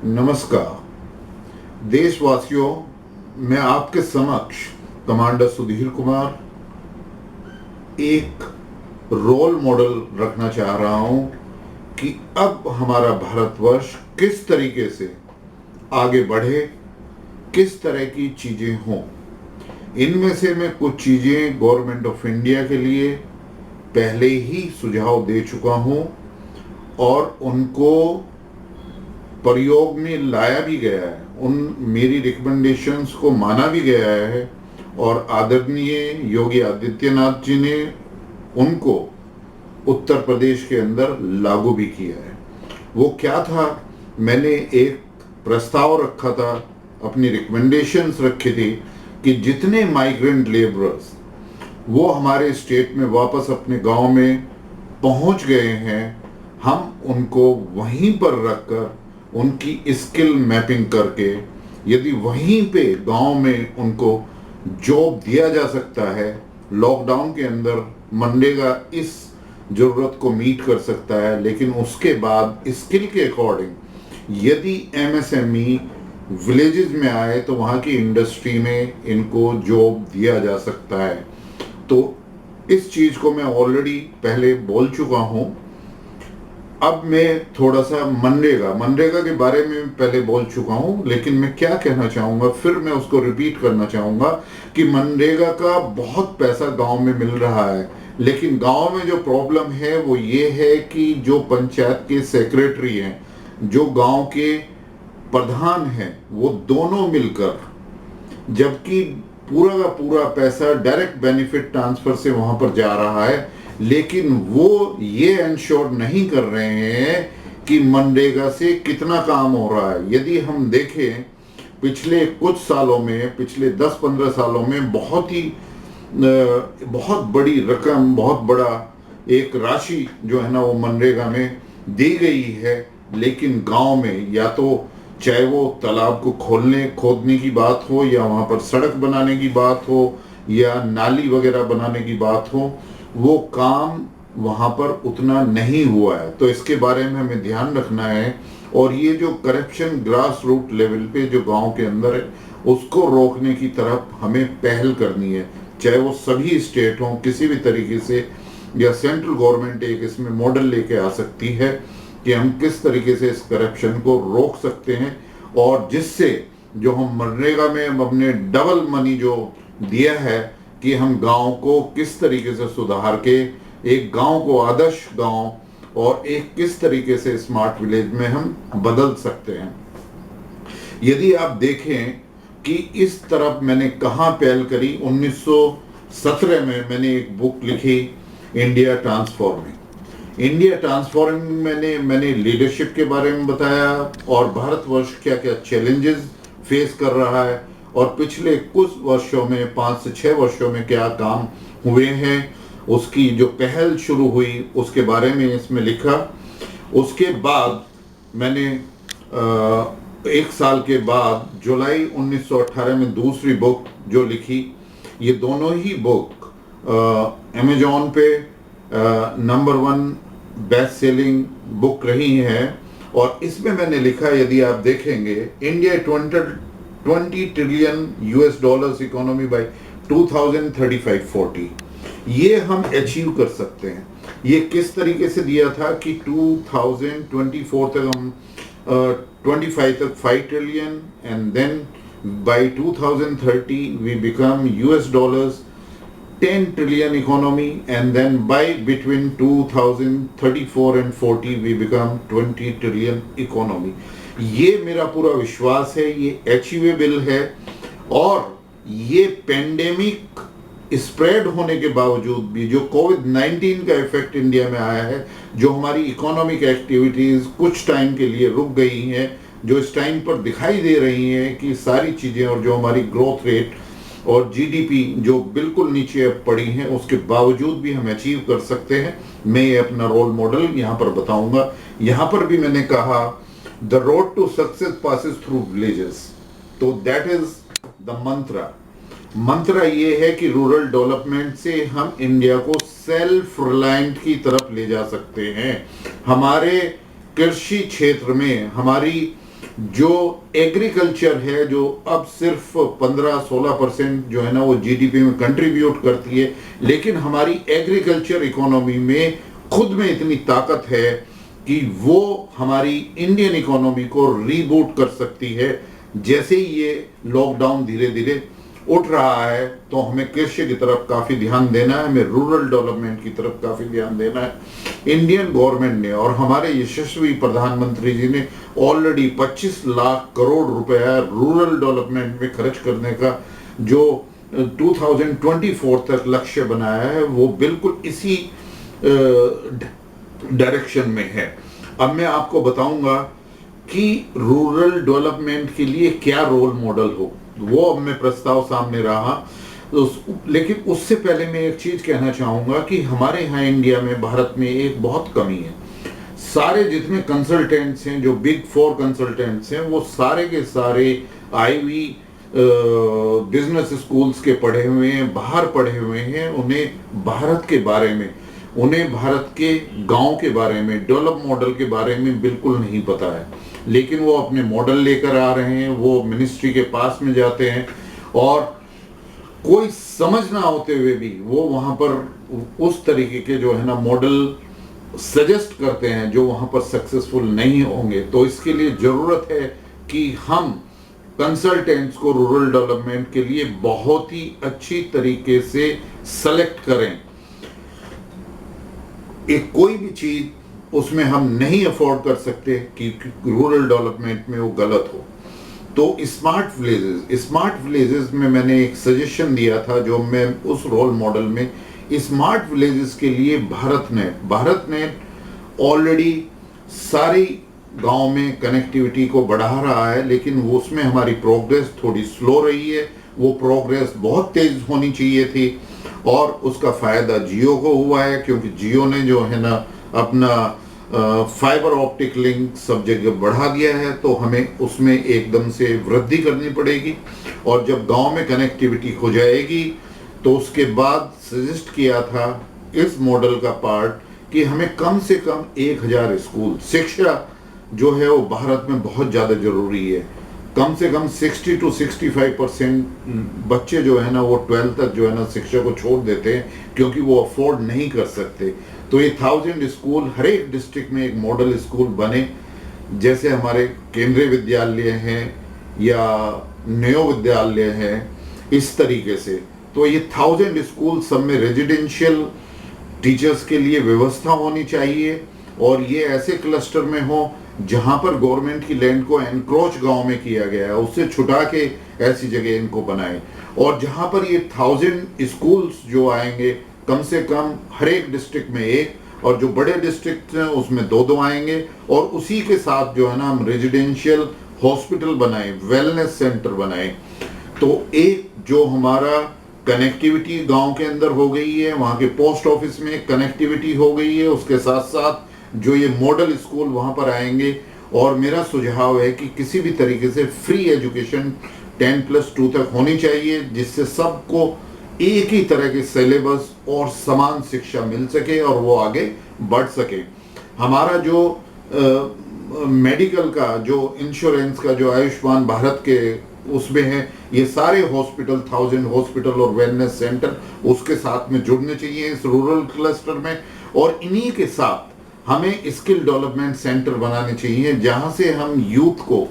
नमस्कार देशवासियों, मैं आपके समक्ष कमांडर सुधीर कुमार एक रोल मॉडल रखना चाह रहा हूं कि अब हमारा भारतवर्ष किस तरीके से आगे बढ़े, किस तरह की चीज़ें हों। इनमें से मैं कुछ चीज़ें गवर्नमेंट ऑफ इंडिया के लिए पहले ही सुझाव दे चुका हूं और उनको प्रयोग में लाया भी गया है। उन मेरी रिकमेंडेशंस को माना भी गया है और आदरणीय योगी आदित्यनाथ जी ने उनको उत्तर प्रदेश के अंदर लागू भी किया है। वो क्या था, मैंने एक प्रस्ताव रखा था, अपनी रिकमेंडेशंस रखी थी कि जितने माइग्रेंट लेबरर्स वो हमारे स्टेट में वापस अपने गांव में पहुंच गए हैं, हम उनको वहीं पर रखकर उनकी स्किल मैपिंग करके यदि वहीं पे गांव में उनको जॉब दिया जा सकता है, लॉकडाउन के अंदर मनरेगा इस ज़रूरत को मीट कर सकता है। लेकिन उसके बाद स्किल के अकॉर्डिंग यदि एमएसएमई विलेजेस में आए तो वहाँ की इंडस्ट्री में इनको जॉब दिया जा सकता है। तो इस चीज़ को मैं ऑलरेडी पहले बोल चुका हूँ। अब मैं थोड़ा सा मनरेगा के बारे में पहले बोल चुका हूँ, लेकिन मैं क्या कहना चाहूँगा फिर मैं उसको रिपीट करना चाहूँगा कि मनरेगा का बहुत पैसा गांव में मिल रहा है, लेकिन गांव में जो प्रॉब्लम है वो ये है कि जो पंचायत के सेक्रेटरी हैं, जो गांव के प्रधान हैं, वो दोनों मिलकर, जबकि पूरा का पूरा पैसा डायरेक्ट बेनिफिट ट्रांसफर से वहां पर जा रहा है, लेकिन वो ये इंश्योर नहीं कर रहे हैं कि मनरेगा से कितना काम हो रहा है। यदि हम देखें पिछले कुछ सालों में, पिछले 10-15 सालों में बहुत बड़ी रकम, बहुत बड़ा एक राशि जो है ना वो मनरेगा में दी गई है, लेकिन गांव में या तो चाहे वो तालाब को खोदने की बात हो, या वहाँ पर सड़क बनाने की बात हो, या नाली वगैरह बनाने की बात हो, वो काम वहाँ पर उतना नहीं हुआ है। तो इसके बारे में हमें ध्यान रखना है और ये जो करप्शन ग्रास रूट लेवल पे जो गांव के अंदर है, उसको रोकने की तरफ हमें पहल करनी है। चाहे वो सभी स्टेट हों, किसी भी तरीके से, या सेंट्रल गवर्नमेंट एक इसमें मॉडल लेके आ सकती है कि हम किस तरीके से इस करप्शन को रोक सकते हैं, और जिससे जो हम मनरेगा में हमने डबल मनी जो दिया है कि हम गांव को किस तरीके से सुधार के एक गांव को आदर्श गांव और एक किस तरीके से स्मार्ट विलेज में हम बदल सकते हैं। यदि आप देखें कि इस तरफ मैंने कहाँ पहल करी, 1917 में मैंने एक बुक लिखी, इंडिया ट्रांसफॉर्मिंग। इंडिया ट्रांसफॉर्मिंग मैंने लीडरशिप के बारे में बताया और भारतवर्ष क्या क्या चैलेंजेस फेस कर रहा है और पिछले कुछ वर्षों में, 5 से 6 वर्षों में क्या काम हुए हैं, उसकी जो पहल शुरू हुई उसके बारे में इसमें लिखा। उसके बाद मैंने 1 साल के बाद जुलाई 1918 में दूसरी बुक जो लिखी। ये दोनों ही बुक अमेजॉन पे नंबर 1 बेस्ट सेलिंग बुक रही है और इसमें मैंने लिखा, यदि आप देखेंगे, India 20 trillion US dollars economy bye 2035-40, ये हम अचीव कर सकते हैं। ये किस तरीके से दिया था कि 2024 तक हम 25 तक 5 trillion and then by 2030 we become US dollars 10 trillion economy and then by between 2034 and 40 we become 20 trillion economy. ये मेरा पूरा विश्वास है, ये अचीवेबल है। और ये पेंडेमिक स्प्रेड होने के बावजूद भी, जो कोविड-19 का इफेक्ट इंडिया में आया है, जो हमारी इकोनॉमिक एक्टिविटीज कुछ टाइम के लिए रुक गई हैं, जो इस टाइम पर दिखाई दे रही हैं कि सारी चीजें, और जो हमारी ग्रोथ रेट और जीडीपी जो बिल्कुल नीचे पड़ी हैं, उसके बावजूद भी हम अचीव कर सकते हैं। मैं ये अपना रोल मॉडल यहाँ पर बताऊंगा। यहाँ पर भी मैंने कहा the road to success passes through villages, तो दैट इज द मंत्र ये है कि रूरल डेवलपमेंट से हम इंडिया को सेल्फ रिलायंट की तरफ ले जा सकते हैं। हमारे कृषि क्षेत्र में, हमारी जो एग्रीकल्चर है, जो अब सिर्फ 15-16% जो है ना वो जीडीपी में कंट्रीब्यूट करती है, लेकिन हमारी एग्रीकल्चर इकोनॉमी में खुद में इतनी ताकत है कि वो हमारी इंडियन इकोनॉमी को रीबूट कर सकती है। जैसे ही ये लॉकडाउन धीरे धीरे उठ रहा है तो हमें कृषि की तरफ काफी ध्यान देना है, हमें रूरल डेवलपमेंट की तरफ काफी ध्यान देना है। इंडियन गवर्नमेंट ने और हमारे यशस्वी प्रधानमंत्री जी ने ऑलरेडी 25 लाख करोड़ रुपया रूरल डेवलपमेंट में खर्च करने का जो 2024 तक लक्ष्य बनाया है, वो बिल्कुल इसी डायरेक्शन में है। अब मैं आपको बताऊंगा कि रूरल डेवलपमेंट के लिए क्या रोल मॉडल हो, वो अब मैं प्रस्ताव सामने रहा। लेकिन उससे पहले मैं एक चीज कहना चाहूंगा कि हमारे यहाँ इंडिया में, भारत में एक बहुत कमी है। सारे जितने कंसल्टेंट्स हैं, जो बिग 4 कंसल्टेंट्स हैं, वो सारे के सारे आईवी बिजनेस स्कूल्स के पढ़े हुए हैं, बाहर पढ़े हुए हैं। उन्हें भारत के बारे में, उन्हें भारत के गांव के बारे में, डेवलप मॉडल के बारे में बिल्कुल नहीं पता है। लेकिन वो अपने मॉडल लेकर आ रहे हैं, वो मिनिस्ट्री के पास में जाते हैं और कोई समझ ना होते हुए भी वो वहां पर उस तरीके के जो है ना मॉडल सजेस्ट करते हैं जो वहां पर सक्सेसफुल नहीं होंगे। तो इसके लिए जरूरत है कि हम कंसल्टेंट्स को रूरल डेवलपमेंट के लिए बहुत ही अच्छी तरीके से सेलेक्ट करें। एक कोई भी चीज उसमें हम नहीं अफोर्ड कर सकते कि रूरल डेवलपमेंट में वो गलत हो। तो स्मार्ट विलेजेस में मैंने एक सजेशन दिया था, जो मैं उस रोल मॉडल में स्मार्ट विलेजेस के लिए भारत नेट ऑलरेडी सारी गांव में कनेक्टिविटी को बढ़ा रहा है, लेकिन वो उसमें हमारी प्रोग्रेस थोड़ी स्लो रही है। वो प्रोग्रेस बहुत तेज होनी चाहिए थी और उसका फायदा जियो को हुआ है, क्योंकि जियो ने जो है ना अपना फाइबर ऑप्टिक लिंक सब जगह बढ़ा दिया है। तो हमें उसमें एकदम से वृद्धि करनी पड़ेगी और जब गांव में कनेक्टिविटी हो जाएगी तो उसके बाद सजेस्ट किया था इस मॉडल का पार्ट कि हमें कम से कम 1000 स्कूल, शिक्षा जो है वो भारत में बहुत ज़्यादा जरूरी है। कम से कम 60 to 65% बच्चे जो है ना वो 12th तक जो है ना शिक्षा को छोड़ देते हैं, क्योंकि वो अफोर्ड नहीं कर सकते। तो ये 1000 स्कूल हर एक डिस्ट्रिक्ट में एक मॉडल स्कूल बने, जैसे हमारे केंद्रीय विद्यालय हैं या नयो विद्यालय हैं, इस तरीके से। तो ये 1000 स्कूल सब में रेजिडेंशियल टीचर्स के लिए व्यवस्था होनी चाहिए और ये ऐसे क्लस्टर में हो जहां पर गवर्नमेंट की लैंड को एनक्रोच गांव में किया गया है, उससे छुटा के ऐसी जगह इनको बनाए। और जहां पर ये 1000 स्कूल्स जो आएंगे, कम से कम हर एक डिस्ट्रिक्ट में एक, और जो बड़े डिस्ट्रिक्ट हैं उसमें 2-2 आएंगे। और उसी के साथ जो है ना हम रेजिडेंशियल हॉस्पिटल बनाए, वेलनेस सेंटर बनाए। तो एक जो हमारा कनेक्टिविटी गांव के अंदर हो गई है, वहां के पोस्ट ऑफिस में कनेक्टिविटी हो गई है, उसके साथ साथ जो ये मॉडल स्कूल वहां पर आएंगे। और मेरा सुझाव है कि किसी भी तरीके से फ्री एजुकेशन 10+2 तक होनी चाहिए, जिससे सबको एक ही तरह के सिलेबस और समान शिक्षा मिल सके और वो आगे बढ़ सके। हमारा जो मेडिकल का, जो इंश्योरेंस का, जो आयुष्मान भारत के उसमें है, ये सारे हॉस्पिटल, 1000 हॉस्पिटल और वेलनेस सेंटर उसके साथ में जुड़ने चाहिए इस रूरल क्लस्टर में। और इन्हीं के साथ हमें स्किल डेवलपमेंट सेंटर बनाने चाहिए, जहां से हम यूथ को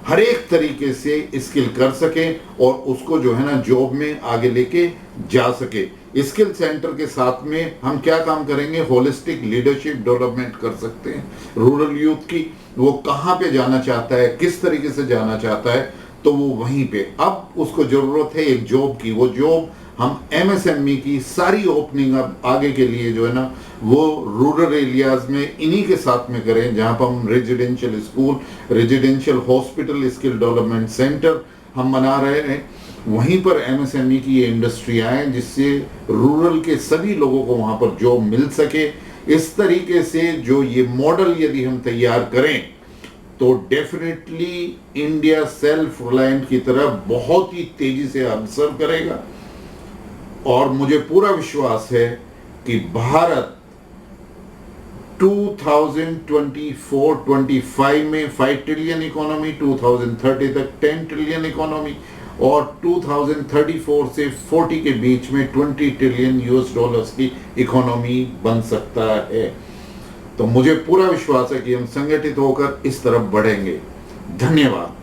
हर एक तरीके से स्किल कर सके और उसको जो है ना जॉब में आगे लेके जा सके। स्किल सेंटर के साथ में हम क्या काम करेंगे, होलिस्टिक लीडरशिप डेवलपमेंट कर सकते हैं रूरल यूथ की। वो कहाँ पे जाना चाहता है, किस तरीके से जाना चाहता है, तो वो वहीं पे। अब उसको जरूरत है एक जॉब की, वो जॉब हम एमएसएमई की सारी ओपनिंग अब आगे के लिए जो है ना वो रूरल एरियाज में इन्हीं के साथ में करें, जहां पर हम residential school, residential hospital, skill development centre हम बना रहे हैं। वहीं पर एमएसएमई की ये इंडस्ट्री आए, जिससे रूरल के सभी लोगों को वहां पर जॉब मिल सके। इस तरीके से जो ये मॉडल यदि हम तैयार करें तो डेफिनेटली इंडिया सेल्फ रिलायंट की तरफ बहुत ही तेजी से अग्रसर करेगा। और मुझे पूरा विश्वास है कि भारत 2024-25 में 5 ट्रिलियन इकोनॉमी, 2030 तक 10 ट्रिलियन इकोनॉमी और 2034 से 40 के बीच में 20 ट्रिलियन यूएस डॉलर्स की इकोनॉमी बन सकता है। तो मुझे पूरा विश्वास है कि हम संगठित होकर इस तरफ बढ़ेंगे। धन्यवाद।